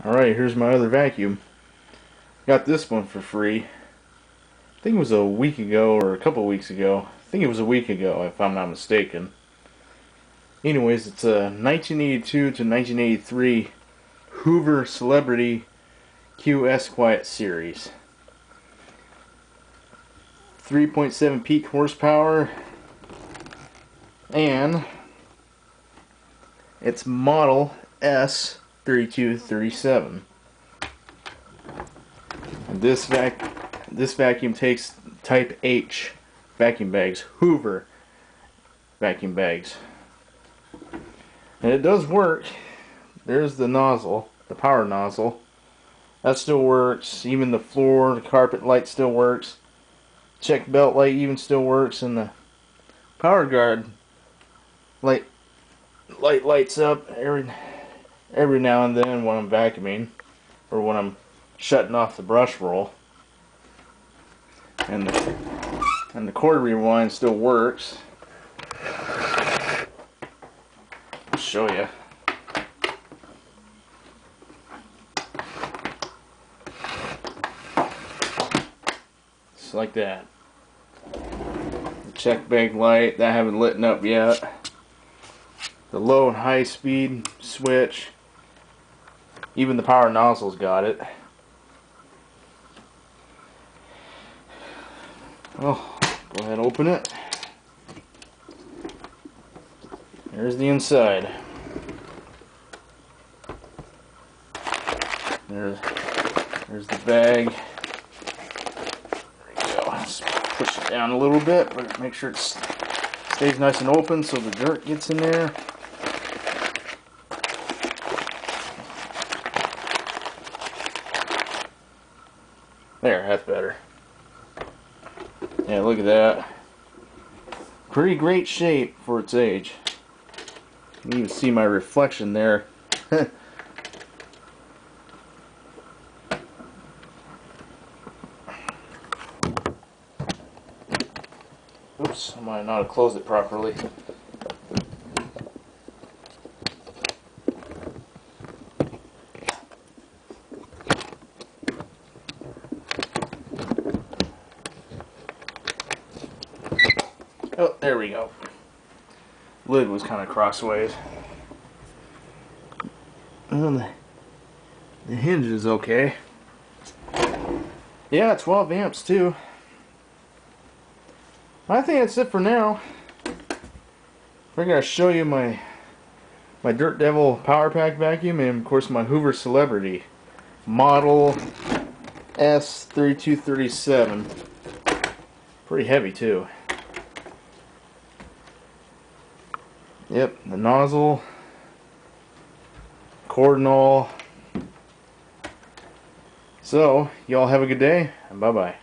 Alright, here's my other vacuum. Got this one for free. I think it was a week ago or a couple weeks ago. I think it was a week ago if I'm not mistaken. Anyways, it's a 1982 to 1983 Hoover Celebrity QS Quiet Series. 3.7 peak horsepower, and it's model S3237. And this vacuum takes type H vacuum bags, Hoover vacuum bags. And it does work. There's the nozzle, the power nozzle. That still works. Even the floor, the carpet light still works. Check belt light even still works, and the power guard light lights up every now and then when I'm vacuuming or when I'm shutting off the brush roll. And the cord rewind still works. I'll show you. Just like that. The check bag light, that haven't lit up yet. The low and high speed switch. Even the power nozzle's got it. Oh, go ahead and open it. There's the inside. There's the bag. There we go. Just push it down a little bit, but make sure it stays nice and open so the dirt gets in there. There, that's better. Yeah, look at that. Pretty great shape for its age. You can even see my reflection there. Oops, I might not have closed it properly. Oh, there we go. Lid was kind of crossways. Well, the hinge is okay. Yeah, 12 amps too. I think that's it for now. We're gonna show you my Dirt Devil Power Pack vacuum, and of course my Hoover Celebrity model S3237. Pretty heavy too. Yep, the nozzle, cord and all. So, y'all have a good day, and bye-bye.